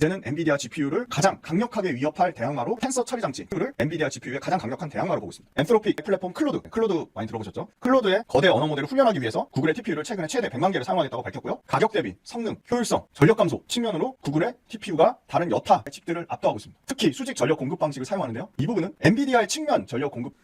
이제는 엔비디아 GPU를 가장 강력하게 위협할 대항마로 텐서 처리 장치를 엔비디아 GPU의 가장 강력한 대항마로 보고 있습니다. 앤thropic 플랫폼 클로드 많이 들어보셨죠? 클로드의 거대 언어 모델을 훈련하기 위해서 구글의 TPU를 최근에 최대 100만 개를 사용하겠다고 밝혔고요. 가격 대비, 성능, 효율성, 전력 감소 측면으로 구글의 TPU가 다른 여타 칩들을 압도하고 있습니다. 특히 수직 전력 공급 방식을 사용하는데요. 이 부분은 엔비디아의 측면 전력 공급.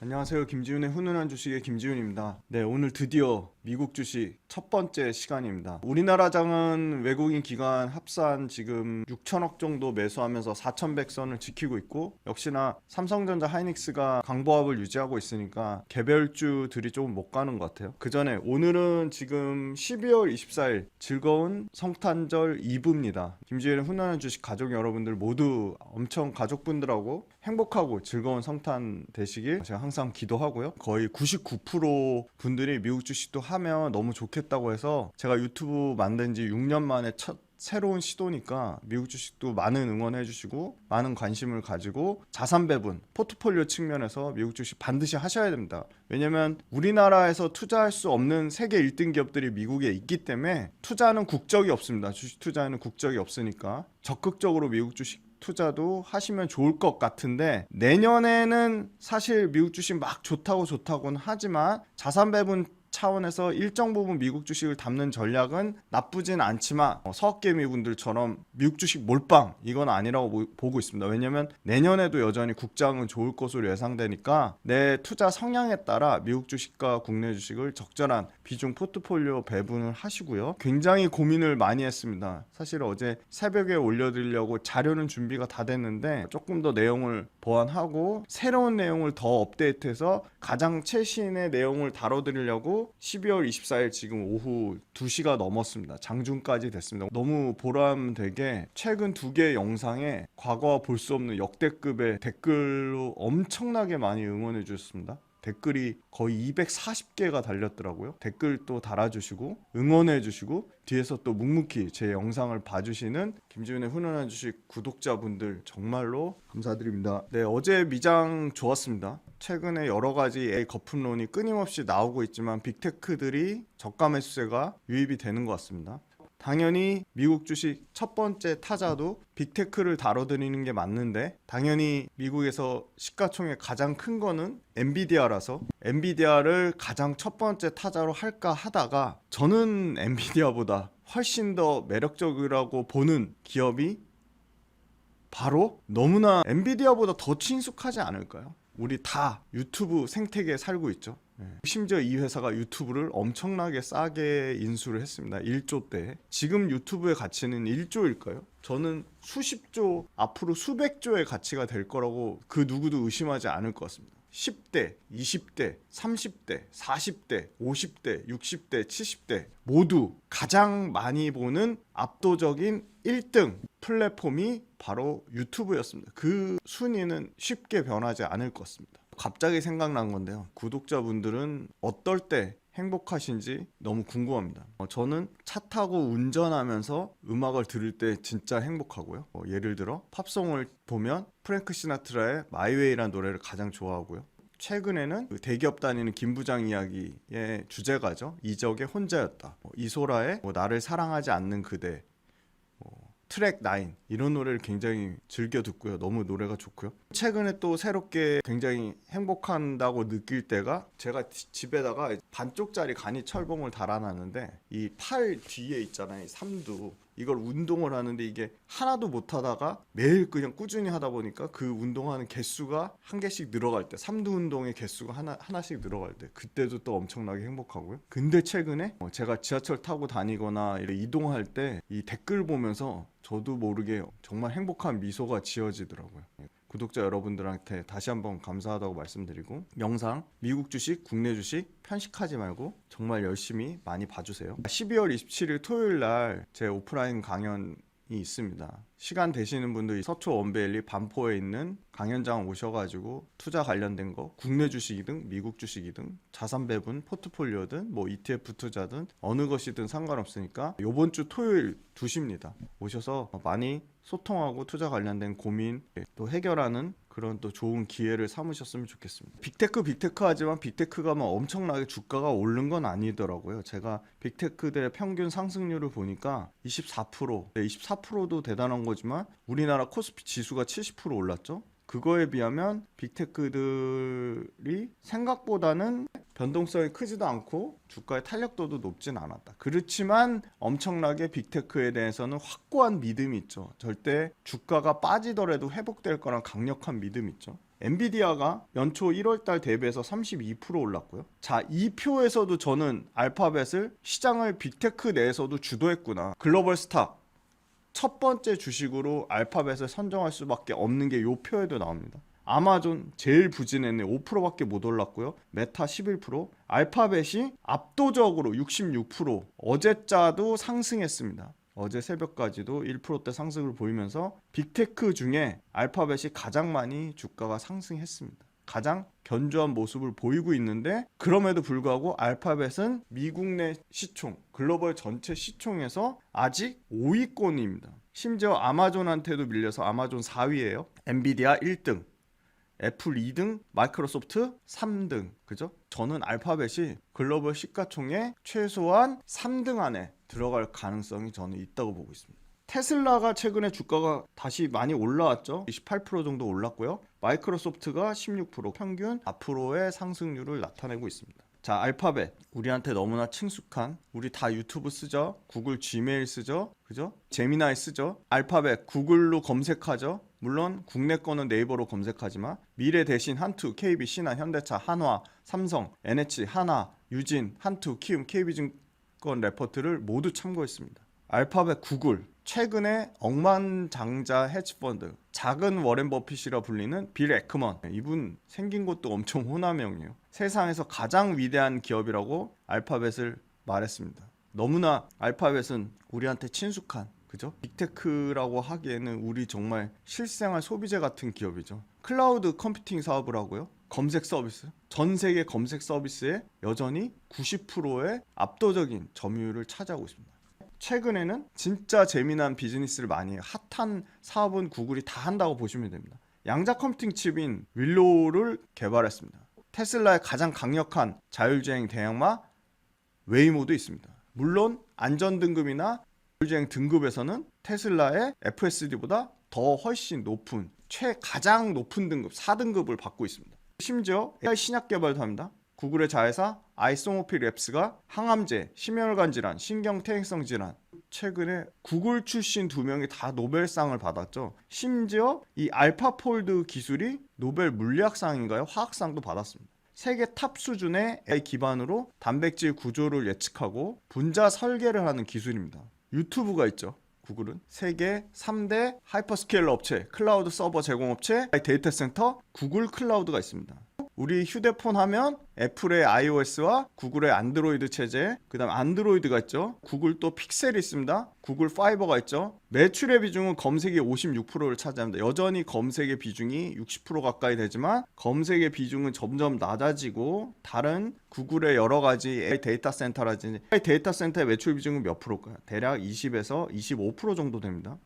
안녕하세요. 김지훈의 훈훈한 주식의 김지훈입니다. 네, 오늘 드디어 미국 주식 첫 번째 시간입니다. 우리나라장은 외국인 기관 합산 지금 6천억 정도 매수하면서 4,100선을 지키고 있고, 역시나 삼성전자 하이닉스가 강보합을 유지하고 있으니까 개별주들이 조금 못 가는 것 같아요. 그 전에 오늘은 지금 12월 24일 즐거운 성탄절 이브입니다. 김지훈의 훈훈한 주식 가족 여러분들 모두 엄청 가족분들하고 행복하고 즐거운 성탄 되시길 제가 항상 기도하고요. 거의 99% 분들이 미국 주식도 하면 너무 좋겠다고 해서 제가 유튜브 만든 지 6년 만에 첫 새로운 시도니까 미국 주식도 많은 응원해 주시고 많은 관심을 가지고 자산 배분, 포트폴리오 측면에서 미국 주식 반드시 하셔야 됩니다. 왜냐면 우리나라에서 투자할 수 없는 세계 1등 기업들이 미국에 있기 때문에 투자는 국적이 없습니다. 주식 투자에는 국적이 없으니까 적극적으로 미국 주식 투자도 하시면 좋을 것 같은데, 내년에는 사실 미국 주식 막 좋다고는 하지만 자산 배분 차원에서 일정 부분 미국 주식을 담는 전략은 나쁘진 않지만 서학개미 분들처럼 미국 주식 몰빵 이건 아니라고 보고 있습니다. 왜냐면 내년에도 여전히 국장은 좋을 것으로 예상되니까 내 투자 성향에 따라 미국 주식과 국내 주식을 적절한 비중 포트폴리오 배분을 하시고요. 굉장히 고민을 많이 했습니다. 사실 어제 새벽에 올려드리려고 자료는 준비가 다 됐는데 조금 더 내용을 보완하고 새로운 내용을 더 업데이트해서 가장 최신의 내용을 다뤄드리려고 12월 24일 지금 오후 2시가 넘었습니다. 장중까지 됐습니다. 너무 보람되게 최근 2개의 영상에 과거와 볼 수 없는 역대급의 댓글로 엄청나게 많이 응원해 주셨습니다. 댓글이 거의 240개가 달렸더라고요. 댓글 또 달아주시고 응원해 주시고 뒤에서 또 묵묵히 제 영상을 봐주시는 김지훈의 훈훈한 주식 구독자분들 정말로 감사드립니다. 네, 어제 미장 좋았습니다. 최근에 여러 가지 거품론이 끊임없이 나오고 있지만 빅테크들이 저가 매수세가 유입이 되는 것 같습니다. 당연히 미국 주식 첫 번째 타자도 빅테크를 다뤄드리는 게 맞는데, 당연히 미국에서 시가총액 가장 큰 거는 엔비디아라서 엔비디아를 가장 첫 번째 타자로 할까 하다가 저는 엔비디아보다 훨씬 더 매력적이라고 보는 기업이 바로 너무나 엔비디아보다 더 친숙하지 않을까요? 우리 다 유튜브 생태계에 살고 있죠. 심지어 이 회사가 유튜브를 엄청나게 싸게 인수를 했습니다. 1조대. 지금 유튜브의 가치는 1조일까요? 저는 수십조, 앞으로 수백조의 가치가 될 거라고 그 누구도 의심하지 않을 것 같습니다. 10대, 20대, 30대, 40대, 50대, 60대, 70대 모두 가장 많이 보는 압도적인 1등 플랫폼이 바로 유튜브였습니다. 그 순위는 쉽게 변하지 않을 것 같습니다. 갑자기 생각난 건데요. 구독자분들은 어떨 때 행복하신지 너무 궁금합니다. 저는 차 타고 운전하면서 음악을 들을 때 진짜 행복하고요. 예를 들어 팝송을 보면 프랭크 시나트라의 마이웨이라는 노래를 가장 좋아하고요. 최근에는 대기업 다니는 김부장 이야기의 주제가죠. 이적의 혼자였다. 이소라의 나를 사랑하지 않는 그대, 트랙 9 이런 노래를 굉장히 즐겨 듣고요. 너무 노래가 좋고요. 최근에 또 새롭게 굉장히 행복한다고 느낄 때가, 제가 집에다가 반쪽짜리 간이 철봉을 달아놨는데 이 팔 뒤에 있잖아요. 이 삼두. 이걸 운동을 하는데 이게 하나도 못 하다가 매일 그냥 꾸준히 하다 보니까 그 운동하는 개수가 한 개씩 늘어갈 때, 삼두 운동의 개수가 하나씩 늘어갈 때 그때도 또 엄청나게 행복하고요. 근데 최근에 제가 지하철 타고 다니거나 이동할 때 이 댓글 보면서 저도 모르게 정말 행복한 미소가 지어지더라고요. 구독자 여러분들한테 다시 한번 감사하다고 말씀드리고, 영상 미국 주식, 국내 주식 편식하지 말고 정말 열심히 많이 봐주세요. 12월 27일 토요일 날 제 오프라인 강연이 있습니다. 시간 되시는 분들 서초 원베일리 반포에 있는 강연장 오셔가지고 투자 관련된 거, 국내 주식이든 미국 주식이든 자산 배분, 포트폴리오든 뭐 ETF 투자든 어느 것이든 상관없으니까 이번 주 토요일 2시입니다. 오셔서 많이 소통하고 투자 관련된 고민 또 해결하는 그런 또 좋은 기회를 삼으셨으면 좋겠습니다. 빅테크 하지만 빅테크가 막 엄청나게 주가가 오른 건 아니더라고요. 제가 빅테크들의 평균 상승률을 보니까 24%, 24%도 대단한 거지만 우리나라 코스피 지수가 70% 올랐죠. 그거에 비하면 빅테크들이 생각보다는 변동성이 크지도 않고 주가의 탄력도도 높진 않았다. 그렇지만 엄청나게 빅테크에 대해서는 확고한 믿음이 있죠. 절대 주가가 빠지더라도 회복될 거란 강력한 믿음이 있죠. 엔비디아가 연초 1월달 대비해서 32% 올랐고요. 자, 이 표에서도 저는 알파벳을 시장을 빅테크 내에서도 주도했구나. 글로벌 스탁 첫 번째 주식으로 알파벳을 선정할 수밖에 없는 게 요 표에도 나옵니다. 아마존 제일 부진했네. 5%밖에 못 올랐고요. 메타 11%, 알파벳이 압도적으로 66%, 어제자도 상승했습니다. 어제 새벽까지도 1%대 상승을 보이면서 빅테크 중에 알파벳이 가장 많이 주가가 상승했습니다. 가장 견조한 모습을 보이고 있는데 그럼에도 불구하고 알파벳은 미국 내 시총, 글로벌 전체 시총에서 아직 5위권입니다. 심지어 아마존한테도 밀려서 아마존 4위예요. 엔비디아 1등, 애플 2등, 마이크로소프트 3등. 그죠? 저는 알파벳이 글로벌 시가총액 최소한 3등 안에 들어갈 가능성이 저는 있다고 보고 있습니다. 테슬라가 최근에 주가가 다시 많이 올라왔죠. 28% 정도 올랐고요. 마이크로소프트가 16%, 평균 4%의 상승률을 나타내고 있습니다. 자, 알파벳 우리한테 너무나 친숙한, 우리 다 유튜브 쓰죠. 구글 지메일 쓰죠. 그죠? 제미나이 쓰죠. 알파벳 구글로 검색하죠. 물론 국내 거는 네이버로 검색하지만 미래 대신 한투, KB, 신한, 현대차, 한화, 삼성, NH, 하나, 유진, 한투, 키움, KB증권 레포트를 모두 참고했습니다. 알파벳 구글, 최근에 억만장자 헤지펀드, 작은 워렌 버핏이라 불리는 빌 에크먼, 이분 생긴 것도 엄청 호남형이에요. 세상에서 가장 위대한 기업이라고 알파벳을 말했습니다. 너무나 알파벳은 우리한테 친숙한, 그죠? 빅테크라고 하기에는 우리 정말 실생활 소비재 같은 기업이죠. 클라우드 컴퓨팅 사업을 하고요. 검색 서비스, 전 세계 검색 서비스에 여전히 90%의 압도적인 점유율을 차지하고 있습니다. 최근에는 진짜 재미난 비즈니스를 많이 해요. 핫한 사업은 구글이 다 한다고 보시면 됩니다. 양자 컴퓨팅 칩인 윌로우를 개발했습니다. 테슬라의 가장 강력한 자율주행 대형마 웨이모도 있습니다. 물론 안전등급이나 자율주행 등급에서는 테슬라의 FSD보다 더 훨씬 높은 가장 높은 등급 4등급을 받고 있습니다. 심지어 AI 신약 개발도 합니다. 구글의 자회사 아이소모피랩스가 항암제, 심혈관 질환, 신경퇴행성 질환, 최근에 구글 출신 2명이 다 노벨상을 받았죠. 심지어 이 알파폴드 기술이 노벨 물리학상인가요? 화학상도 받았습니다. 세계 탑 수준의 AI 기반으로 단백질 구조를 예측하고 분자 설계를 하는 기술입니다. 유튜브가 있죠. 구글은 세계 3대 하이퍼스케일러 업체, 클라우드 서버 제공업체, 데이터 센터, 구글 클라우드가 있습니다. 우리 휴대폰 하면 애플의 iOS와 구글의 안드로이드 체제, 그 다음 안드로이드가 있죠. 구글 또 픽셀이 있습니다. 구글 파이버가 있죠. 매출의 비중은 검색이 56%를 차지합니다. 여전히 검색의 비중이 60% 가까이 되지만 검색의 비중은 점점 낮아지고 다른 구글의 여러 가지 AI 데이터 센터라든지 AI 데이터 센터의 매출 비중은 몇 프로일까요? 대략 20에서 25% 정도 됩니다.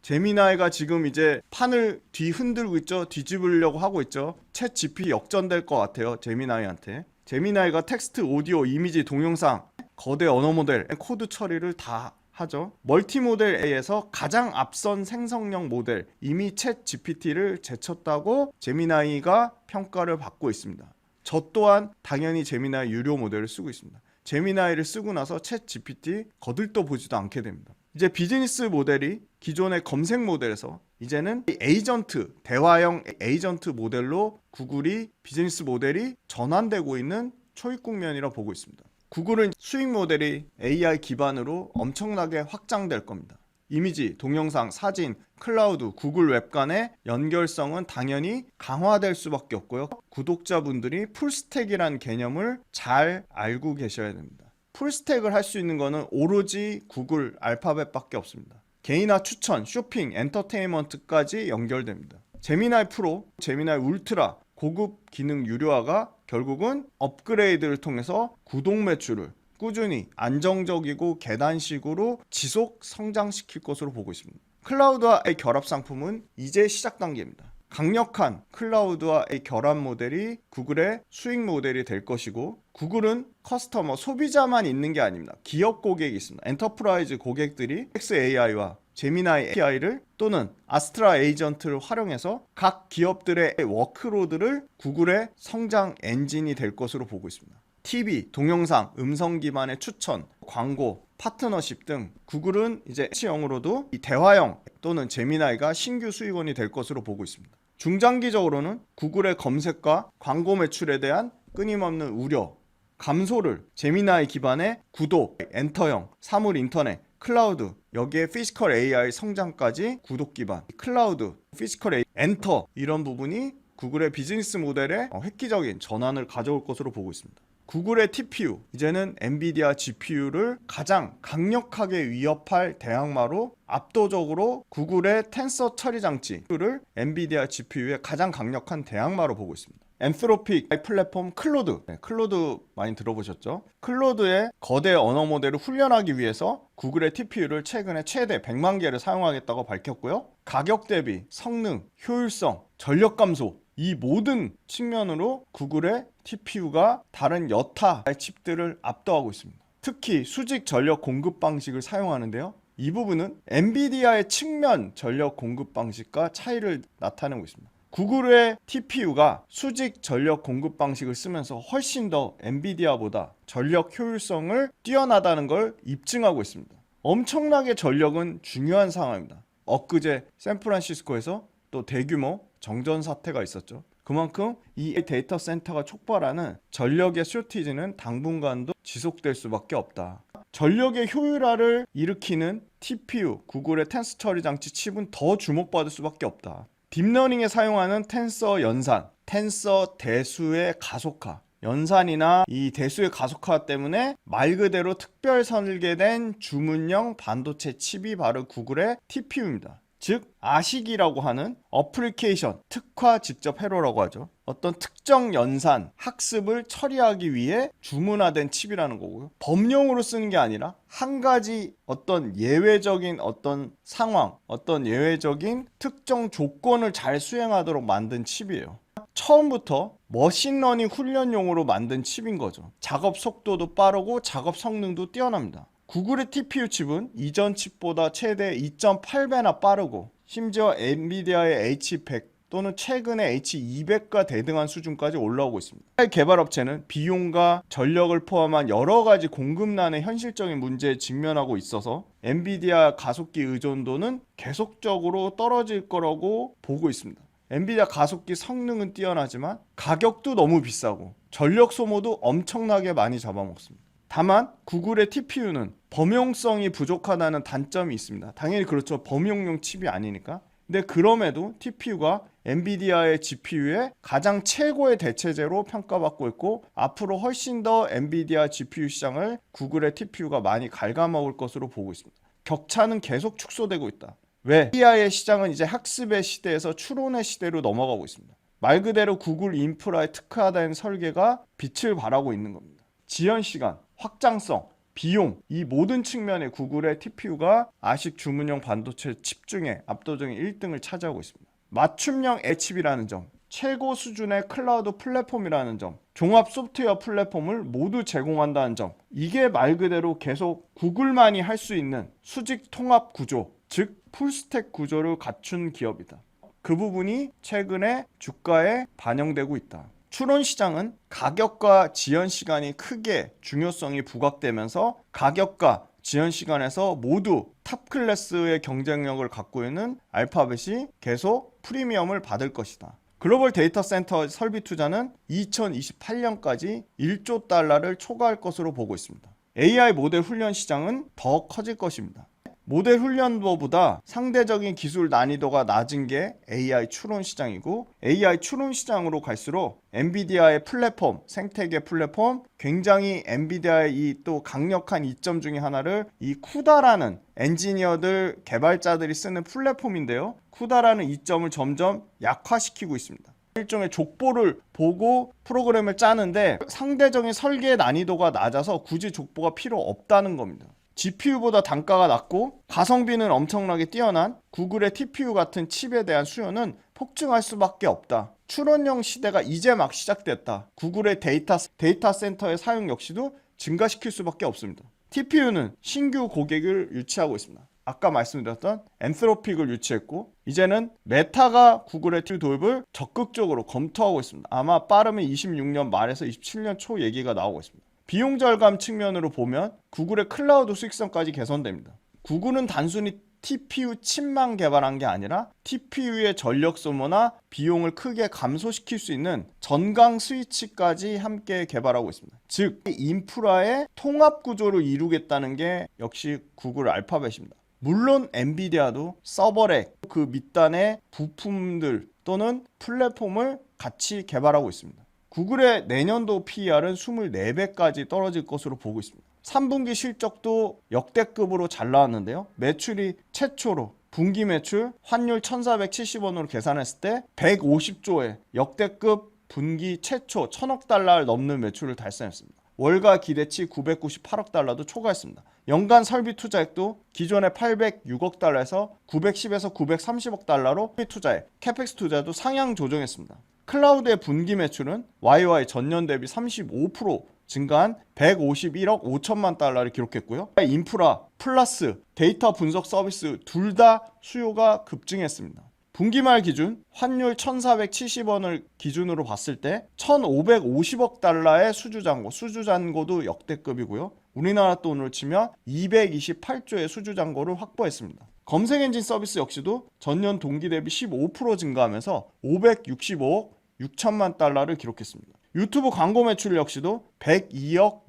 제미나이가 지금 이제 판을 뒤흔들고 있죠. 뒤집으려고 하고 있죠. 챗 GPT 역전될 것 같아요. 제미나이한테. 제미나이가 텍스트, 오디오, 이미지, 동영상, 거대 언어 모델, 코드 처리를 다 하죠. 멀티모델 A에서 가장 앞선 생성형 모델, 이미 챗 GPT를 제쳤다고 제미나이가 평가를 받고 있습니다. 저 또한 당연히 제미나이 유료 모델을 쓰고 있습니다. 제미나이를 쓰고 나서 챗 GPT 거들떠 보지도 않게 됩니다. 이제 비즈니스 모델이 기존의 검색 모델에서 이제는 에이전트, 대화형 에이전트 모델로 구글이 비즈니스 모델이 전환되고 있는 초입 국면이라 보고 있습니다. 구글은 수익 모델이 AI 기반으로 엄청나게 확장될 겁니다. 이미지, 동영상, 사진, 클라우드, 구글 웹 간의 연결성은 당연히 강화될 수밖에 없고요. 구독자분들이 풀스택이라는 개념을 잘 알고 계셔야 됩니다. 풀스택을 할 수 있는 거는 오로지 구글 알파벳밖에 없습니다. 개인화 추천, 쇼핑, 엔터테인먼트까지 연결됩니다. 제미나이 프로, 제미나이 울트라, 고급 기능 유료화가 결국은 업그레이드를 통해서 구독 매출을 꾸준히 안정적이고 계단식으로 지속 성장시킬 것으로 보고 있습니다. 클라우드와의 결합 상품은 이제 시작 단계입니다. 강력한 클라우드와의 결합 모델이 구글의 수익 모델이 될 것이고, 구글은 커스터머, 소비자만 있는 게 아닙니다. 기업 고객이 있습니다. 엔터프라이즈 고객들이 XAI와 제미나이 AI를 또는 아스트라 에이전트를 활용해서 각 기업들의 워크로드를 구글의 성장 엔진이 될 것으로 보고 있습니다. TV, 동영상, 음성 기반의 추천, 광고, 파트너십 등 구글은 이제 H형으로도 이 대화형 또는 제미나이가 신규 수익원이 될 것으로 보고 있습니다. 중장기적으로는 구글의 검색과 광고 매출에 대한 끊임없는 우려, 감소를 제미나이 기반의 구독, 엔터형, 사물 인터넷, 클라우드, 여기에 피지컬 AI 성장까지 구독 기반, 클라우드, 피지컬 AI, 엔터 이런 부분이 구글의 비즈니스 모델에 획기적인 전환을 가져올 것으로 보고 있습니다. 구글의 TPU, 이제는 엔비디아 GPU를 가장 강력하게 위협할 대항마로 압도적으로 구글의 텐서 처리 장치를 엔비디아 GPU의 가장 강력한 대항마로 보고 있습니다. 앤스로픽 플랫폼 클로드, 클로드 많이 들어보셨죠? 클로드의 거대 언어 모델을 훈련하기 위해서 구글의 TPU를 최근에 최대 100만 개를 사용하겠다고 밝혔고요. 가격 대비, 성능, 효율성, 전력 감소 이 모든 측면으로 구글의 TPU가 다른 여타 칩들을 압도하고 있습니다. 특히 수직 전력 공급 방식을 사용하는데요. 이 부분은 엔비디아의 측면 전력 공급 방식과 차이를 나타내고 있습니다. 구글의 TPU가 수직 전력 공급 방식을 쓰면서 훨씬 더 엔비디아보다 전력 효율성을 뛰어나다는 걸 입증하고 있습니다. 엄청나게 전력은 중요한 상황입니다. 엊그제 샌프란시스코에서 또 대규모 정전 사태가 있었죠. 그만큼 이 데이터 센터가 촉발하는 전력의 쇼티지는 당분간도 지속될 수밖에 없다. 전력의 효율화를 일으키는 TPU, 구글의 텐서 처리 장치 칩은 더 주목받을 수밖에 없다. 딥러닝에 사용하는 텐서 연산, 텐서 대수의 가속화, 연산이나 이 대수의 가속화 때문에 말 그대로 특별 설계된 주문형 반도체 칩이 바로 구글의 TPU입니다. 즉 아식이라고 하는 어플리케이션, 특화 직접 회로라고 하죠. 어떤 특정 연산, 학습을 처리하기 위해 주문화된 칩이라는 거고요. 범용으로 쓰는 게 아니라 한 가지 어떤 예외적인 어떤 상황, 어떤 예외적인 특정 조건을 잘 수행하도록 만든 칩이에요. 처음부터 머신러닝 훈련용으로 만든 칩인 거죠. 작업 속도도 빠르고 작업 성능도 뛰어납니다. 구글의 TPU 칩은 이전 칩보다 최대 2.8배나 빠르고 심지어 엔비디아의 H100 또는 최근의 H200과 대등한 수준까지 올라오고 있습니다. 개발업체는 비용과 전력을 포함한 여러 가지 공급난의 현실적인 문제에 직면하고 있어서 엔비디아 가속기 의존도는 계속적으로 떨어질 거라고 보고 있습니다. 엔비디아 가속기 성능은 뛰어나지만 가격도 너무 비싸고 전력 소모도 엄청나게 많이 잡아먹습니다. 다만 구글의 TPU는 범용성이 부족하다는 단점이 있습니다. 당연히 그렇죠. 범용용 칩이 아니니까. 근데 그럼에도 TPU가 엔비디아의 GPU의 가장 최고의 대체제로 평가받고 있고 앞으로 훨씬 더 엔비디아 GPU 시장을 구글의 TPU가 많이 갉아먹을 것으로 보고 있습니다. 격차는 계속 축소되고 있다. 왜? AI의 시장은 이제 학습의 시대에서 추론의 시대로 넘어가고 있습니다. 말 그대로 구글 인프라에 특화된 설계가 빛을 발하고 있는 겁니다. 지연 시간, 확장성, 비용 이 모든 측면의 구글의 TPU가 아식 주문형 반도체 칩 중에 압도적인 1등을 차지하고 있습니다. 맞춤형 칩이라는 점, 최고 수준의 클라우드 플랫폼이라는 점, 종합 소프트웨어 플랫폼을 모두 제공한다는 점, 이게 말 그대로 계속 구글만이 할 수 있는 수직 통합 구조, 즉 풀스택 구조를 갖춘 기업이다. 그 부분이 최근에 주가에 반영되고 있다. 추론 시장은 가격과 지연 시간이 크게 중요성이 부각되면서 가격과 지연 시간에서 모두 탑 클래스의 경쟁력을 갖고 있는 알파벳이 계속 프리미엄을 받을 것이다. 글로벌 데이터 센터 설비 투자는 2028년까지 1조 달러를 초과할 것으로 보고 있습니다. AI 모델 훈련 시장은 더 커질 것입니다. 모델 훈련도보다 상대적인 기술 난이도가 낮은 게 AI 추론 시장이고 AI 추론 시장으로 갈수록 엔비디아의 플랫폼, 생태계 플랫폼, 굉장히 엔비디아의 이 또 강력한 이점 중에 하나를 이 쿠다라는 엔지니어들, 개발자들이 쓰는 플랫폼인데요. 쿠다라는 이점을 점점 약화시키고 있습니다. 일종의 족보를 보고 프로그램을 짜는데 상대적인 설계 난이도가 낮아서 굳이 족보가 필요 없다는 겁니다. GPU보다 단가가 낮고 가성비는 엄청나게 뛰어난 구글의 TPU 같은 칩에 대한 수요는 폭증할 수밖에 없다. 추론형 시대가 이제 막 시작됐다. 구글의 데이터 센터의 사용 역시도 증가시킬 수밖에 없습니다. TPU는 신규 고객을 유치하고 있습니다. 아까 말씀드렸던 엔트로픽을 유치했고 이제는 메타가 구글의 TPU 도입을 적극적으로 검토하고 있습니다. 아마 빠르면 26년 말에서 27년 초 얘기가 나오고 있습니다. 비용 절감 측면으로 보면 구글의 클라우드 수익성까지 개선됩니다. 구글은 단순히 TPU 칩만 개발한 게 아니라 TPU의 전력 소모나 비용을 크게 감소시킬 수 있는 전강 스위치까지 함께 개발하고 있습니다. 즉, 인프라의 통합 구조를 이루겠다는 게 역시 구글 알파벳입니다. 물론 엔비디아도 서버렉, 그 밑단의 부품들 또는 플랫폼을 같이 개발하고 있습니다. 구글의 내년도 PER은 24배까지 떨어질 것으로 보고 있습니다. 3분기 실적도 역대급으로 잘 나왔는데요. 매출이 최초로 분기 매출 환율 1,470원으로 계산했을 때 150조의 역대급 분기 최초 1,000억 달러를 넘는 매출을 달성했습니다. 월가 기대치 998억 달러도 초과했습니다. 연간 설비 투자액도 기존의 806억 달러에서 910에서 930억 달러로 설비 투자액, 캐펙스 투자도 상향 조정했습니다. 클라우드의 분기 매출은 YOY 전년 대비 35% 증가한 151억 5천만 달러를 기록했고요. 인프라 플러스 데이터 분석 서비스 둘 다 수요가 급증했습니다. 분기말 기준 환율 1,470원을 기준으로 봤을 때 1,550억 달러의 수주잔고도 역대급이고요. 우리나라 돈으로 치면 228조의 수주잔고를 확보했습니다. 검색엔진 서비스 역시도 전년 동기 대비 15% 증가하면서 565억 6천만 달러를 기록했습니다. 유튜브 광고 매출 역시도 102억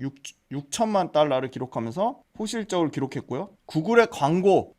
6천만 달러를 기록하면서 호실적을 기록했고요. 구글의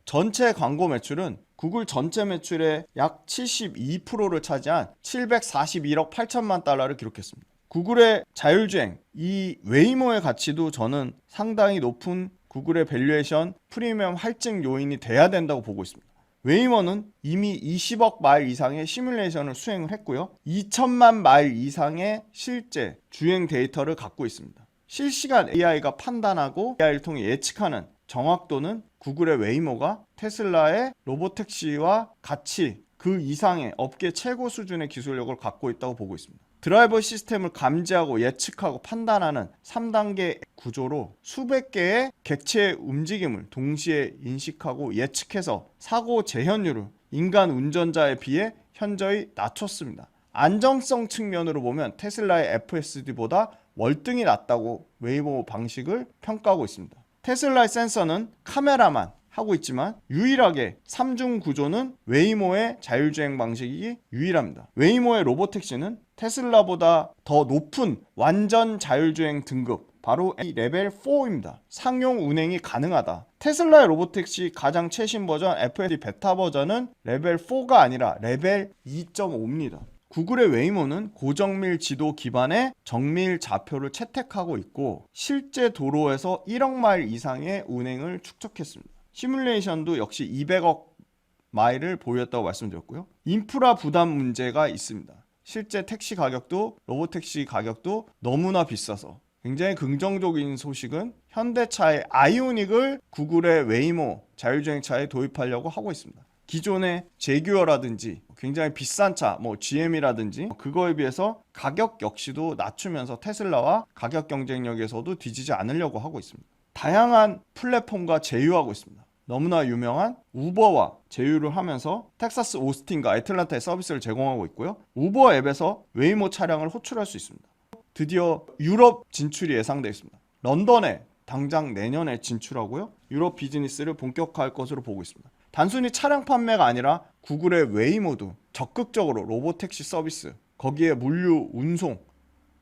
전체 광고 매출은 구글 전체 매출의 약 72%를 차지한 741억 8천만 달러를 기록했습니다. 구글의 자율주행, 이 웨이모의 가치도 저는 상당히 높은 구글의 밸류에이션 프리미엄 할증 요인이 돼야 된다고 보고 있습니다. 웨이모는 이미 20억 마일 이상의 시뮬레이션을 수행을 했고요. 2천만 마일 이상의 실제 주행 데이터를 갖고 있습니다. 실시간 AI가 판단하고 AI를 통해 예측하는 정확도는 구글의 웨이모가 테슬라의 로보택시와 같이 그 이상의 업계 최고 수준의 기술력을 갖고 있다고 보고 있습니다. 드라이버 시스템을 감지하고 예측하고 판단하는 3단계 구조로 수백 개의 객체의 움직임을 동시에 인식하고 예측해서 사고 재현율을 인간 운전자에 비해 현저히 낮췄습니다. 안정성 측면으로 보면 테슬라의 FSD보다 월등히 낮다고 웨이모 방식을 평가하고 있습니다. 테슬라의 센서는 카메라만 하고 있지만 유일하게 3중 구조는 웨이모의 자율주행 방식이 유일합니다. 웨이모의 로보택시는 테슬라보다 더 높은 완전 자율주행 등급, 바로 레벨 4입니다. 상용 운행이 가능하다. 테슬라의 로보택시 가장 최신 버전 FSD 베타 버전은 레벨 4가 아니라 레벨 2.5입니다. 구글의 웨이모는 고정밀 지도 기반의 정밀 좌표를 채택하고 있고 실제 도로에서 1억 마일 이상의 운행을 축적했습니다. 시뮬레이션도 역시 200억 마일을 보였다고 말씀드렸고요. 인프라 부담 문제가 있습니다. 실제 택시 가격도 로보택시 가격도 너무나 비싸서 굉장히 긍정적인 소식은 현대차의 아이오닉을 구글의 웨이모 자율주행차에 도입하려고 하고 있습니다. 기존의 제규어라든지 굉장히 비싼 차, GM이라든지 그거에 비해서 가격 역시도 낮추면서 테슬라와 가격 경쟁력에서도 뒤지지 않으려고 하고 있습니다. 다양한 플랫폼과 제휴하고 있습니다. 너무나 유명한 우버와 제휴를 하면서 텍사스 오스틴과 애틀란타에 서비스를 제공하고 있고요. 우버 앱에서 웨이모 차량을 호출할 수 있습니다. 드디어 유럽 진출이 예상되어 있습니다. 런던에 당장 내년에 진출하고요. 유럽 비즈니스를 본격화할 것으로 보고 있습니다. 단순히 차량 판매가 아니라 구글의 웨이모도 적극적으로 로보택시 서비스, 거기에 물류, 운송,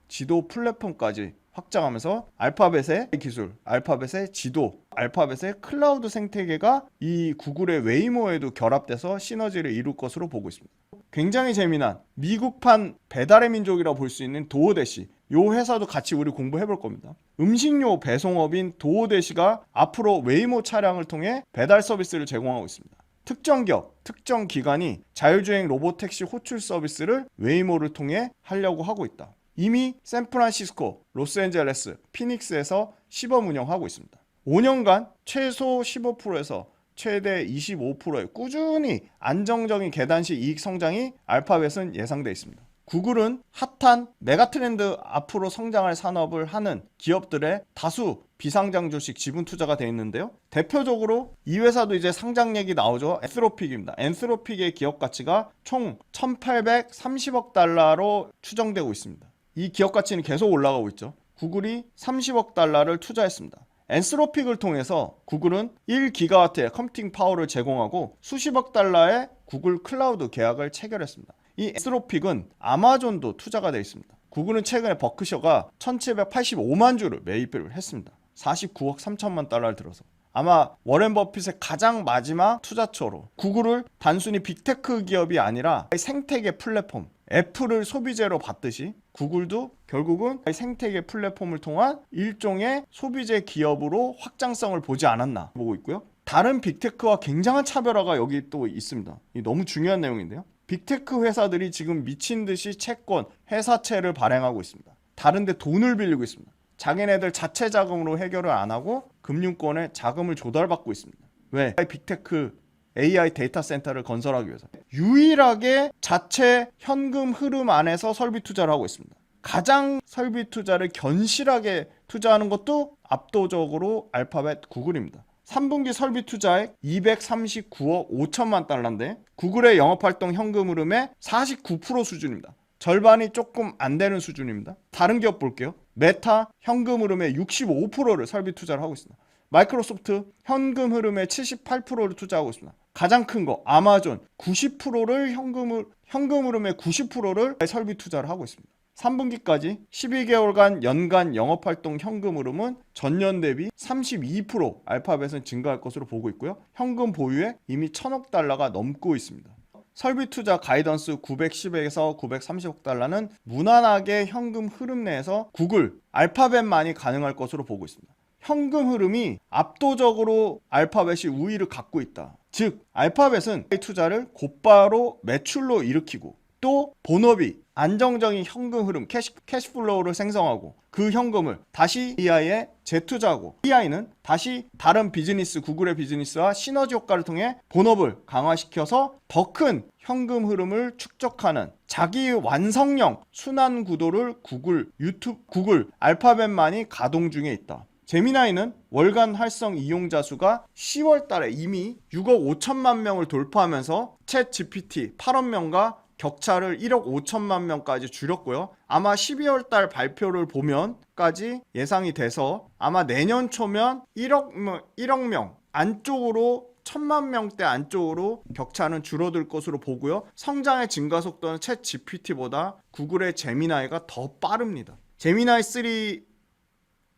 지도 플랫폼까지 확장하면서 알파벳의 기술, 알파벳의 지도, 알파벳의 클라우드 생태계가 이 구글의 웨이모에도 결합돼서 시너지를 이룰 것으로 보고 있습니다. 굉장히 재미난 미국판 배달의 민족이라고 볼 수 있는 도어대시, 이 회사도 같이 우리 공부해 볼 겁니다. 음식료 배송업인 도어대시가 앞으로 웨이모 차량을 통해 배달 서비스를 제공하고 있습니다. 특정 기업, 특정 기관이 자율주행 로보택시 호출 서비스를 웨이모를 통해 하려고 하고 있다. 이미 샌프란시스코, 로스앤젤레스, 피닉스에서 시범 운영하고 있습니다. 5년간 최소 15%에서 최대 25%의 꾸준히 안정적인 계단식 이익 성장이 알파벳은 예상되어 있습니다. 구글은 핫한 메가트렌드 앞으로 성장할 산업을 하는 기업들의 다수 비상장 주식 지분 투자가 되어 있는데요. 대표적으로 이 회사도 이제 상장 얘기 나오죠. 엔스로픽입니다. 엔스로픽의 기업 가치가 총 1,830억 달러로 추정되고 있습니다. 이 기업 가치는 계속 올라가고 있죠. 구글이 30억 달러를 투자했습니다. 엔스로픽을 통해서 구글은 1기가와트의 컴퓨팅 파워를 제공하고 수십억 달러의 구글 클라우드 계약을 체결했습니다. 이 엔스로픽은 아마존도 투자가 되어 있습니다. 구글은 최근에 버크셔가 1785만 주를 매입을 했습니다. 49억 3천만 달러를 들어서. 아마 워렌 버핏의 가장 마지막 투자처로 구글을 단순히 빅테크 기업이 아니라 생태계 플랫폼, 애플을 소비재로 봤듯이 구글도 결국은 생태계 플랫폼을 통한 일종의 소비재 기업으로 확장성을 보지 않았나 보고 있고요. 다른 빅테크와 굉장한 차별화가 여기 또 있습니다. 이 너무 중요한 내용인데요. 빅테크 회사들이 지금 미친 듯이 채권, 회사채를 발행하고 있습니다. 다른데 돈을 빌리고 있습니다. 자기네들 자체 자금으로 해결을 안 하고 금융권에 자금을 조달받고 있습니다. 왜? 빅테크 AI 데이터 센터를 건설하기 위해서 유일하게 자체 현금 흐름 안에서 설비 투자를 하고 있습니다. 가장 설비 투자를 견실하게 투자하는 것도 압도적으로 알파벳 구글입니다. 3분기 설비 투자액 239억 5천만 달러인데 구글의 영업활동 현금 흐름의 49% 수준입니다. 절반이 조금 안 되는 수준입니다. 다른 기업 볼게요. 메타 현금 흐름의 65%를 설비 투자를 하고 있습니다. 마이크로소프트 현금 흐름의 78%를 투자하고 있습니다. 가장 큰 거 아마존 90%를 현금 흐름의 90%를 설비 투자를 하고 있습니다. 3분기까지 12개월간 연간 영업활동 현금 흐름은 전년 대비 32% 알파벳은 증가할 것으로 보고 있고요. 현금 보유액 이미 1,000억 달러가 넘고 있습니다. 설비 투자 가이던스 910에서 930억 달러는 무난하게 현금 흐름 내에서 구글, 알파벳만이 가능할 것으로 보고 있습니다. 현금 흐름이 압도적으로 알파벳이 우위를 갖고 있다. 즉 알파벳은 투자를 곧바로 매출로 일으키고 또 본업이 안정적인 현금 흐름, 캐시플로우를 생성하고 그 현금을 다시 AI에 재투자하고 AI는 다시 다른 비즈니스, 구글의 비즈니스와 시너지 효과를 통해 본업을 강화시켜서 더 큰 현금 흐름을 축적하는 자기 완성형 순환 구도를 구글 알파벳만이 가동 중에 있다. 제미나이는 월간 활성 이용자 수가 10월 달에 이미 6억 5천만 명을 돌파하면서 챗 GPT 8억 명과 격차를 1억 5천만 명까지 줄였고요. 아마 12월 달 발표를 보면까지 예상이 돼서 아마 내년 초면 1억 명 안쪽으로 1,000만 명대 안쪽으로 격차는 줄어들 것으로 보고요. 성장의 증가 속도는 챗 GPT보다 구글의 제미나이가 더 빠릅니다. 제미나이 3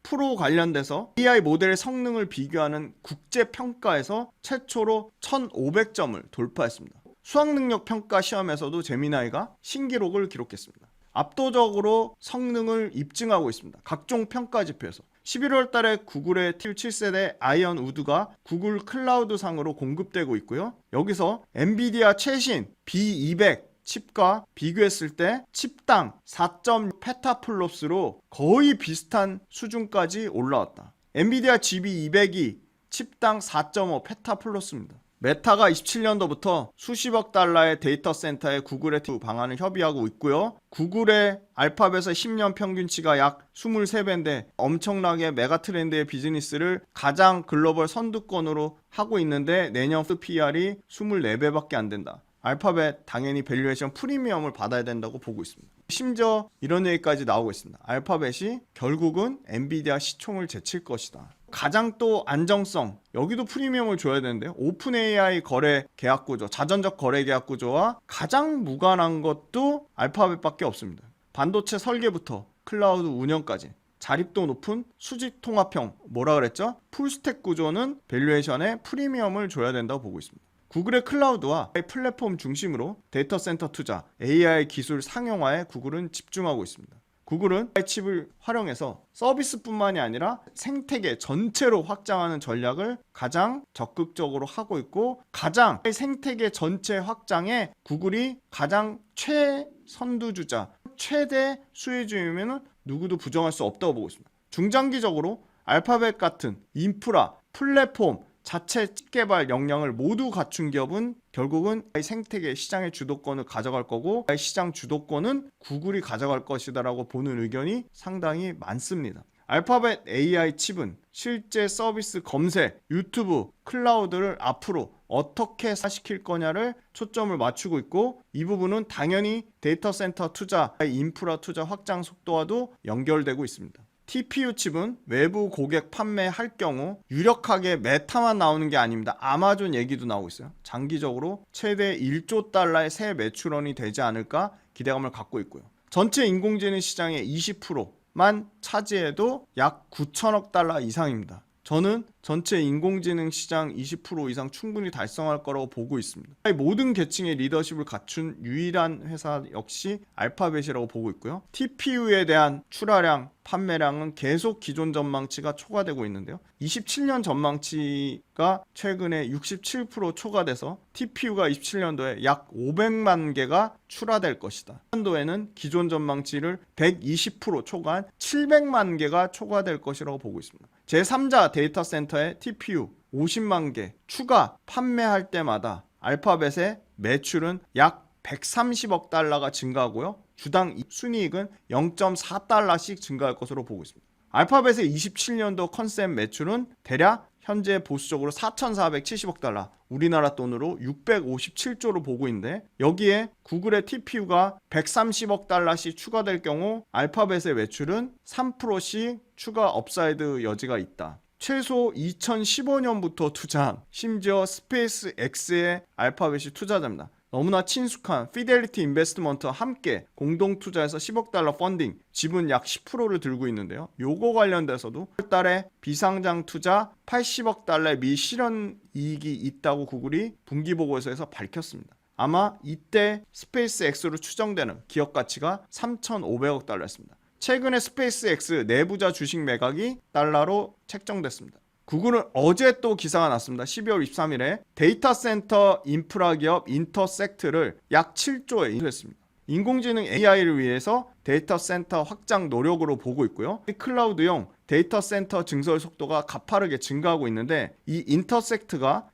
프로 관련돼서 AI 모델의 성능을 비교하는 국제평가에서 최초로 1,500점을 돌파했습니다. 수학능력 평가 시험에서도 제미나이가 신기록을 기록했습니다. 압도적으로 성능을 입증하고 있습니다. 각종 평가 지표에서 11월 달에 구글의 T 7세대 아이언 우드가 구글 클라우드 상으로 공급되고 있고요. 여기서 엔비디아 최신 B200 칩과 비교했을 때 칩당 4.6 페타플롭스로 거의 비슷한 수준까지 올라왔다. 엔비디아 GB200이 칩당 4.5 페타플롭스입니다. 메타가 27년도부터 수십억 달러의 데이터 센터에 구글의 방안을 협의하고 있고요. 구글의 알파벳의 10년 평균치가 약 23배인데 엄청나게 메가트렌드의 비즈니스를 가장 글로벌 선두권으로 하고 있는데 내년 PR이 24배밖에 안 된다. 알파벳 당연히 밸류에이션 프리미엄을 받아야 된다고 보고 있습니다. 심지어 이런 얘기까지 나오고 있습니다. 알파벳이 결국은 엔비디아 시총을 제칠 것이다. 가장 또 안정성, 여기도 프리미엄을 줘야 되는데요. 오픈 AI 거래 계약 구조, 자전적 거래 계약 구조와 가장 무관한 것도 알파벳밖에 없습니다. 반도체 설계부터 클라우드 운영까지 자립도 높은 수직 통합형, 뭐라 그랬죠? 풀스택 구조는 밸류에이션에 프리미엄을 줘야 된다고 보고 있습니다. 구글의 클라우드와 플랫폼 중심으로 데이터 센터 투자, AI 기술 상용화에 구글은 집중하고 있습니다. 구글은 AI 칩을 활용해서 서비스뿐만이 아니라 생태계 전체로 확장하는 전략을 가장 적극적으로 하고 있고 가장 생태계 전체 확장에 구글이 가장 최선두주자, 최대 수혜주이면 누구도 부정할 수 없다고 보고 있습니다. 중장기적으로 알파벳 같은 인프라, 플랫폼, 자체 칩 개발 역량을 모두 갖춘 기업은 결국은 AI 생태계 시장의 주도권을 가져갈 거고 AI 시장 주도권은 구글이 가져갈 것이다라고 보는 의견이 상당히 많습니다. 알파벳 AI 칩은 실제 서비스 검색, 유튜브, 클라우드를 앞으로 어떻게 시킬 거냐를 초점을 맞추고 있고, 이 부분은 당연히 데이터 센터 투자, 인프라 투자 확장 속도와도 연결되고 있습니다. TPU 칩은 외부 고객 판매할 경우 유력하게 메타만 나오는 게 아닙니다. 아마존 얘기도 나오고 있어요. 장기적으로 최대 1조 달러의 새 매출원이 되지 않을까 기대감을 갖고 있고요. 전체 인공지능 시장의 20%만 차지해도 약 9천억 달러 이상입니다. 저는 전체 인공지능 시장 20% 이상 충분히 달성할 거라고 보고 있습니다. 모든 계층의 리더십을 갖춘 유일한 회사 역시 알파벳이라고 보고 있고요. TPU에 대한 출하량, 판매량은 계속 기존 전망치가 초과되고 있는데요. 27년 전망치가 최근에 67% 초과돼서 TPU가 27년도에 약 500만 개가 출하될 것이다. 년도에는 기존 전망치를 120% 초과한 700만 개가 초과될 것이라고 보고 있습니다. 제3자 데이터 센터의 TPU 50만 개 추가 판매할 때마다 알파벳의 매출은 약 130억 달러가 증가하고요. 주당 순이익은 0.4달러씩 증가할 것으로 보고 있습니다. 알파벳의 27년도 컨셉 매출은 대략 현재 보수적으로 4,470억 달러, 우리나라 돈으로 657조로 보고 있는데, 여기에 구글의 TPU가 130억 달러씩 추가될 경우 알파벳의 매출은 3%씩 추가 업사이드 여지가 있다. 최소 2015년부터 투자한, 심지어 스페이스 X의 알파벳이 투자자입니다. 너무나 친숙한 피델리티 인베스트먼트와 함께 공동 투자해서 10억 달러 펀딩, 지분 약 10%를 들고 있는데요. 요거 관련돼서도 1월달에 비상장 투자 80억 달러의 미실현 이익이 있다고 구글이 분기보고서에서 밝혔습니다. 아마 이때 스페이스 X로 추정되는 기업 가치가 3,500억 달러였습니다. 최근에 스페이스 X 내부자 주식 매각이 달러로 책정됐습니다. 구글은 어제 또 기사가 났습니다. 12월 23일에 데이터 센터 인프라 기업 인터섹트를 약 7조에 인수했습니다. 인공지능 AI를 위해서 데이터 센터 확장 노력으로 보고 있고요. 클라우드용 데이터 센터 증설 속도가 가파르게 증가하고 있는데, 이 인터섹트가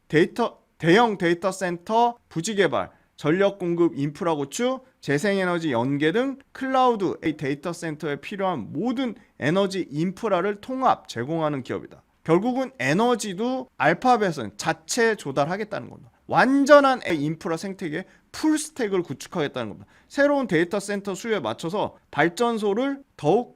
대형 데이터 센터 부지 개발, 전력 공급 인프라 구축, 재생에너지 연계 등 클라우드 데이터 센터에 필요한 모든 에너지 인프라를 통합 제공하는 기업이다. 결국은 에너지도 알파벳은 자체 조달하겠다는 겁니다. 완전한 인프라 생태계 풀스택을 구축하겠다는 겁니다. 새로운 데이터 센터 수요에 맞춰서 발전소를 더욱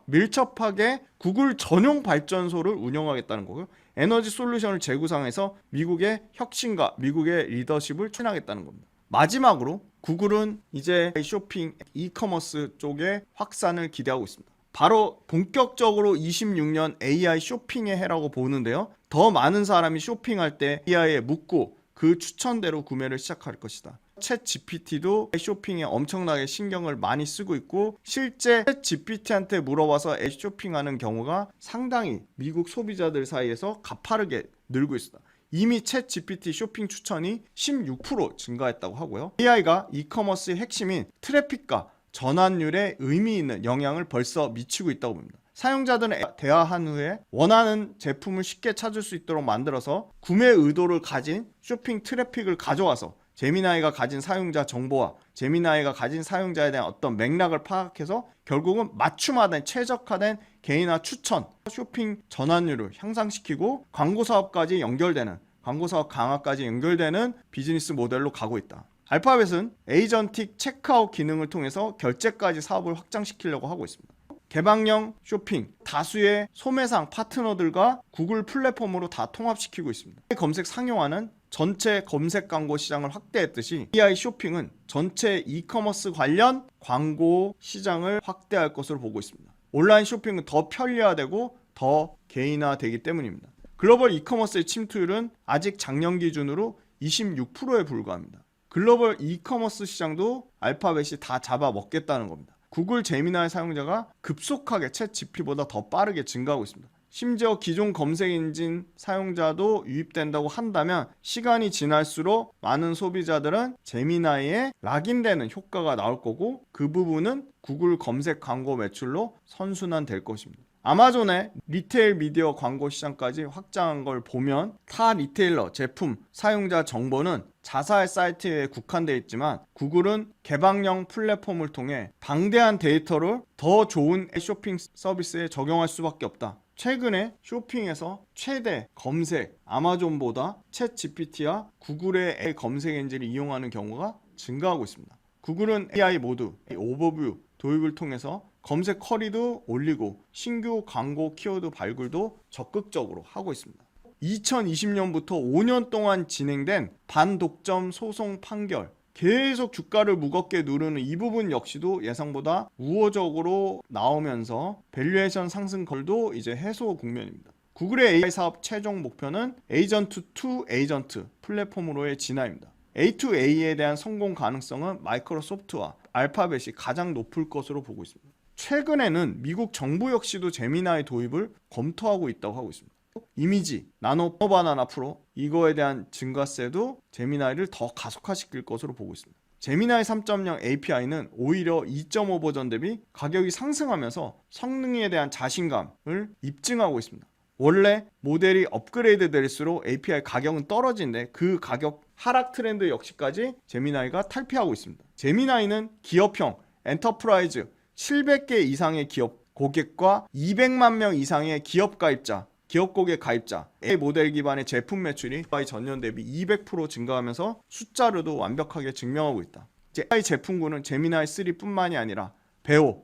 밀접하게 구글 전용 발전소를 운영하겠다는 거고요. 에너지 솔루션을 재구상해서 미국의 혁신과 미국의 리더십을 추진하겠다는 겁니다. 마지막으로 구글은 이제 쇼핑, 이커머스 쪽에 확산을 기대하고 있습니다. 바로 본격적으로 26년 AI 쇼핑의 해라고 보는데요. 더 많은 사람이 쇼핑할 때 AI에 묻고 그 추천대로 구매를 시작할 것이다. 챗 GPT도 쇼핑에 엄청나게 신경을 많이 쓰고 있고, 실제 챗 GPT한테 물어봐서 쇼핑하는 경우가 상당히 미국 소비자들 사이에서 가파르게 늘고 있습니다. 이미 챗 GPT 쇼핑 추천이 16% 증가했다고 하고요. AI가 이커머스의 핵심인 트래픽과 전환율에 의미 있는 영향을 벌써 미치고 있다고 봅니다. 사용자들은 대화한 후에 원하는 제품을 쉽게 찾을 수 있도록 만들어서 구매 의도를 가진 쇼핑 트래픽을 가져와서 제미나이가 가진 사용자 정보와 제미나이가 가진 사용자에 대한 어떤 맥락을 파악해서 결국은 맞춤화된 최적화된 개인화 추천, 쇼핑 전환율을 향상시키고 광고 사업까지 연결되는, 광고 사업 강화까지 연결되는 비즈니스 모델로 가고 있다. 알파벳은 에이전틱 체크아웃 기능을 통해서 결제까지 사업을 확장시키려고 하고 있습니다. 개방형 쇼핑, 다수의 소매상 파트너들과 구글 플랫폼으로 다 통합시키고 있습니다. 검색 상용화는 전체 검색 광고 시장을 확대했듯이 AI 쇼핑은 전체 이커머스 관련 광고 시장을 확대할 것으로 보고 있습니다. 온라인 쇼핑은 더 편리화되고 더 개인화되기 때문입니다. 글로벌 이커머스의 침투율은 아직 작년 기준으로 26%에 불과합니다. 글로벌 이커머스 시장도 알파벳이 다 잡아먹겠다는 겁니다. 구글 제미나이 사용자가 급속하게 챗 GPT보다 더 빠르게 증가하고 있습니다. 심지어 기존 검색 엔진 사용자도 유입된다고 한다면 시간이 지날수록 많은 소비자들은 제미나이에 락인되는 효과가 나올 거고, 그 부분은 구글 검색 광고 매출로 선순환될 것입니다. 아마존의 리테일 미디어 광고 시장까지 확장한 걸 보면 타 리테일러 제품 사용자 정보는 자사의 사이트에 국한되어 있지만 구글은 개방형 플랫폼을 통해 방대한 데이터를 더 좋은 쇼핑 서비스에 적용할 수밖에 없다. 최근에 쇼핑에서 최대 검색 아마존보다 챗 GPT와 구글의 검색 엔진을 이용하는 경우가 증가하고 있습니다. 구글은 AI 모드, 오버뷰 도입을 통해서 검색 쿼리도 올리고 신규 광고 키워드 발굴도 적극적으로 하고 있습니다. 2020년부터 5년 동안 진행된 반독점 소송 판결, 계속 주가를 무겁게 누르는 이 부분 역시도 예상보다 우호적으로 나오면서 밸류에이션 상승걸도 이제 해소 국면입니다. 구글의 AI 사업 최종 목표는 에이전트 투 에이전트 플랫폼으로의 진화입니다. A2A에 대한 성공 가능성은 마이크로소프트와 알파벳이 가장 높을 것으로 보고 있습니다. 최근에는 미국 정부 역시도 제미나이 도입을 검토하고 있다고 하고 있습니다. 이미지, 나노 바나나 프로 이거에 대한 증가세도 제미나이를 더 가속화시킬 것으로 보고 있습니다. 제미나이 3.0 API는 오히려 2.5 버전 대비 가격이 상승하면서 성능에 대한 자신감을 입증하고 있습니다. 원래 모델이 업그레이드 될수록 API 가격은 떨어지는데 그 가격 하락 트렌드 역시까지 제미나이가 탈피하고 있습니다. 제미나이는 기업형, 엔터프라이즈 700개 이상의 기업 고객과 200만 명 이상의 기업 가입자, 기업 고객 가입자, AI 모델 기반의 제품 매출이 전년 대비 200% 증가하면서 숫자로도 완벽하게 증명하고 있다. AI 제품군은 제미나이 3뿐만이 아니라 베오,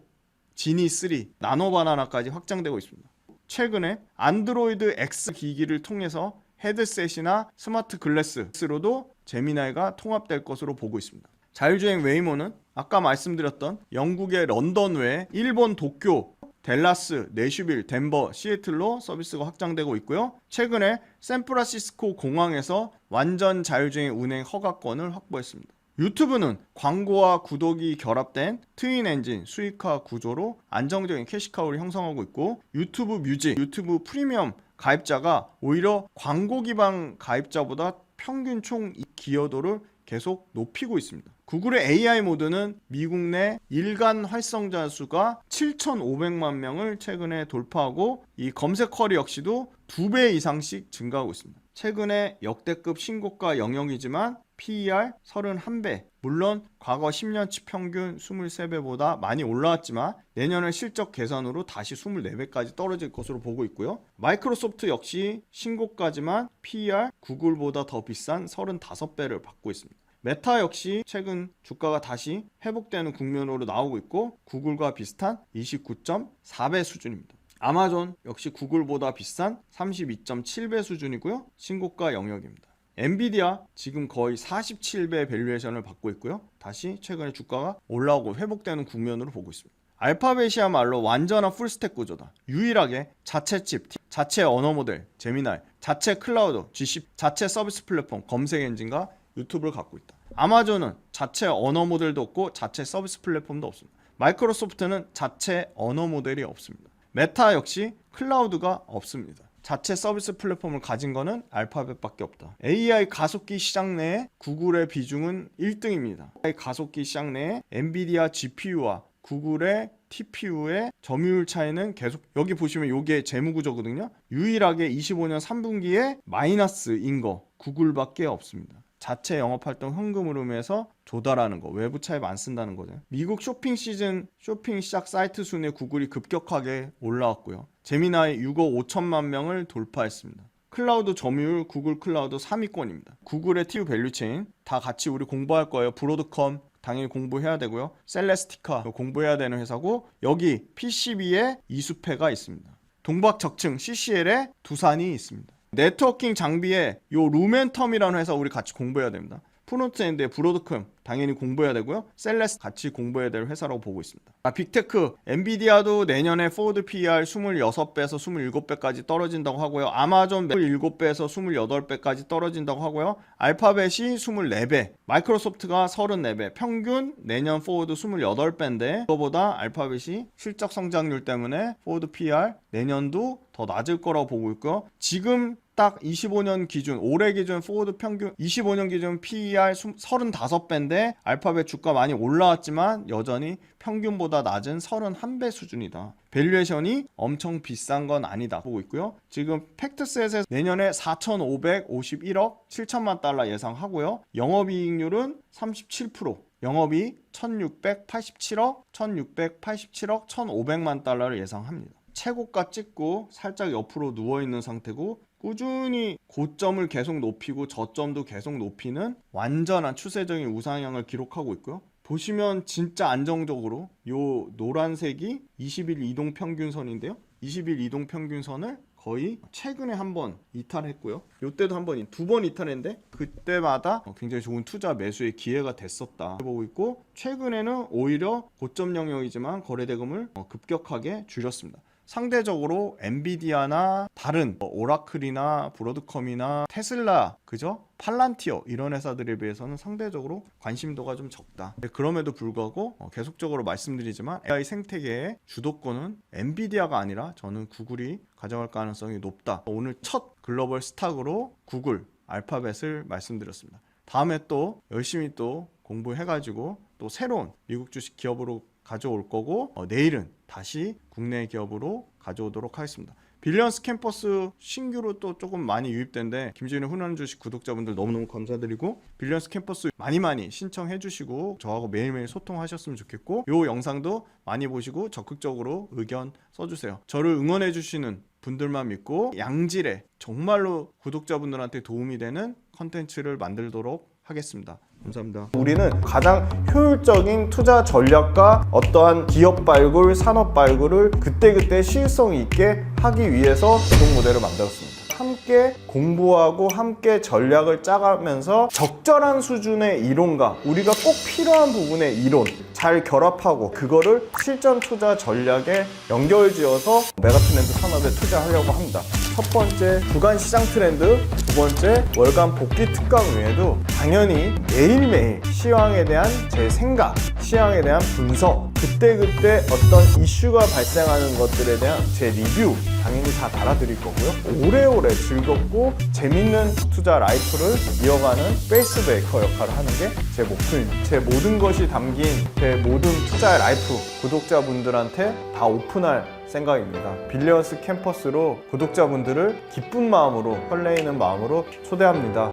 지니 3, 나노 바나나까지 확장되고 있습니다. 최근에 안드로이드 X 기기를 통해서 헤드셋이나 스마트 글래스로도 제미나이가 통합될 것으로 보고 있습니다. 자율주행 웨이모는 아까 말씀드렸던 영국의 런던 외에 일본 도쿄, 델라스, 내슈빌, 덴버, 시애틀로 서비스가 확장되고 있고요. 최근에 샌프란시스코 공항에서 완전 자율주행 운행 허가권을 확보했습니다. 유튜브는 광고와 구독이 결합된 트윈 엔진 수익화 구조로 안정적인 캐시카우를 형성하고 있고 유튜브 뮤직, 유튜브 프리미엄 가입자가 오히려 광고 기반 가입자보다 평균 총 기여도를 계속 높이고 있습니다. 구글의 AI 모드는 미국 내 일간 활성자 수가 7,500만 명을 최근에 돌파하고 이 검색 쿼리 역시도 2배 이상씩 증가하고 있습니다. 최근에 역대급 신고가 영역이지만 PER 31배, 물론 과거 10년치 평균 23배보다 많이 올라왔지만 내년에 실적 개선으로 다시 24배까지 떨어질 것으로 보고 있고요. 마이크로소프트 역시 신고가지만 PER 구글보다 더 비싼 35배를 받고 있습니다. 메타 역시 최근 주가가 다시 회복되는 국면으로 나오고 있고 구글과 비슷한 29.4배 수준입니다. 아마존 역시 구글보다 비싼 32.7배 수준이고요. 신고가 영역입니다. 엔비디아 지금 거의 47배 밸류에이션을 받고 있고요. 다시 최근에 주가가 올라오고 회복되는 국면으로 보고 있습니다. 알파벳이야말로 완전한 풀스택 구조다. 유일하게 자체 칩, 자체 언어 모델, 제미나이, 자체 클라우드, GCP, 자체 서비스 플랫폼, 검색 엔진과 유튜브를 갖고 있다. 아마존은 자체 언어 모델도 없고 자체 서비스 플랫폼도 없습니다. 마이크로소프트는 자체 언어 모델이 없습니다. 메타 역시 클라우드가 없습니다. 자체 서비스 플랫폼을 가진 거는 알파벳밖에 없다. AI 가속기 시장 내에 구글의 비중은 1등입니다. AI 가속기 시장 내에 엔비디아 GPU와 구글의 TPU의 점유율 차이는 계속 여기 보시면 이게 재무구조거든요. 유일하게 25년 3분기에 마이너스인 거 구글밖에 없습니다. 자체 영업활동 현금 흐름에서 조달하는 거, 외부 차입 안 쓴다는 거죠. 미국 쇼핑 시즌 쇼핑 시작 사이트 순위에 구글이 급격하게 올라왔고요. 제미나이 6억 5천만 명을 돌파했습니다. 클라우드 점유율 구글 클라우드 3위권입니다. 구글의 TU 밸류체인 다 같이 우리 공부할 거예요. 브로드컴 당연히 공부해야 되고요. 셀레스티카 공부해야 되는 회사고 여기 PCB에 이수페가 있습니다. 동박적층 CCL에 두산이 있습니다. 네트워킹 장비에 요 루멘텀이라는 회사 우리 같이 공부해야 됩니다. 프론트엔드에 브로드컴 당연히 공부해야 되고요. 셀레스 같이 공부해야 될 회사라고 보고 있습니다. 빅테크 엔비디아도 내년에 포워드 PER 26배에서 27배까지 떨어진다고 하고요. 아마존 17배에서 28배까지 떨어진다고 하고요. 알파벳이 24배, 마이크로소프트가 34배, 평균 내년 포워드 28배인데 그거보다 알파벳이 실적 성장률 때문에 포워드 PER 내년도 더 낮을 거라고 보고 있고요. 지금 딱 25년 기준, 올해 기준 포워드 평균 25년 기준 PER 35배인데 알파벳 주가 많이 올라왔지만 여전히 평균보다 낮은 31배 수준이다. 밸류에이션이 엄청 비싼 건 아니다 보고 있고요. 지금 팩트셋에 내년에 4,551억 7천만 달러 예상하고요. 영업이익률은 37%, 영업이익 1,687억, 1,500만 달러를 예상합니다. 최고가 찍고 살짝 옆으로 누워있는 상태고 꾸준히 고점을 계속 높이고 저점도 계속 높이는 완전한 추세적인 우상향을 기록하고 있고요. 보시면 진짜 안정적으로 요 노란색이 20일 이동 평균선인데요. 20일 이동 평균선을 거의 최근에 한번 이탈했고요. 이때도 한번 두 번 이탈했는데 그때마다 굉장히 좋은 투자 매수의 기회가 됐었다 보고 있고, 최근에는 오히려 고점 영역이지만 거래대금을 급격하게 줄였습니다. 상대적으로 엔비디아나 다른 오라클이나 브로드컴이나 테슬라, 그죠? 팔란티어 이런 회사들에 비해서는 상대적으로 관심도가 좀 적다. 그럼에도 불구하고 계속적으로 말씀드리지만 AI 생태계의 주도권은 엔비디아가 아니라 저는 구글이 가져갈 가능성이 높다. 오늘 첫 글로벌 스탁으로 구글, 알파벳을 말씀드렸습니다. 다음에 또 열심히 또 공부해가지고 또 새로운 미국 주식 기업으로 가져올 거고, 내일은 다시 국내 기업으로 가져오도록 하겠습니다. 빌리언스 캠퍼스 신규로 또 조금 많이 유입된데 김지윤의 훈훈한 주식 구독자분들 너무너무 감사드리고, 빌리언스 캠퍼스 많이 신청해 주시고 저하고 매일매일 소통하셨으면 좋겠고, 요 영상도 많이 보시고 적극적으로 의견 써주세요. 저를 응원해 주시는 분들만 믿고 양질의 정말로 구독자분들한테 도움이 되는 컨텐츠를 만들도록 하겠습니다. 감사합니다. 우리는 가장 효율적인 투자 전략과 어떠한 기업 발굴, 산업 발굴을 그때그때 시의성 있게 하기 위해서 구독 모델을 만들었습니다. 함께 공부하고 함께 전략을 짜가면서 적절한 수준의 이론과 우리가 꼭 필요한 부분의 이론 잘 결합하고 그거를 실전 투자 전략에 연결지어서 메가트렌드 산업에 투자하려고 합니다. 첫 번째 주간 시장 트렌드, 두 번째 월간 복귀 특강 외에도 당연히 매일매일 시황에 대한 제 생각, 시황에 대한 분석, 그때그때 어떤 이슈가 발생하는 것들에 대한 제 리뷰 당연히 다 달아드릴 거고요. 오래오래 즐겁고 재밌는 투자 라이프를 이어가는 페이스메이커 역할을 하는 게 제 목표입니다. 제 모든 것이 담긴 제 모든 투자 라이프 구독자분들한테 다 오픈할 생각입니다. 빌리언스 캠퍼스로 구독자분들을 기쁜 마음으로, 설레이는 마음으로 초대합니다.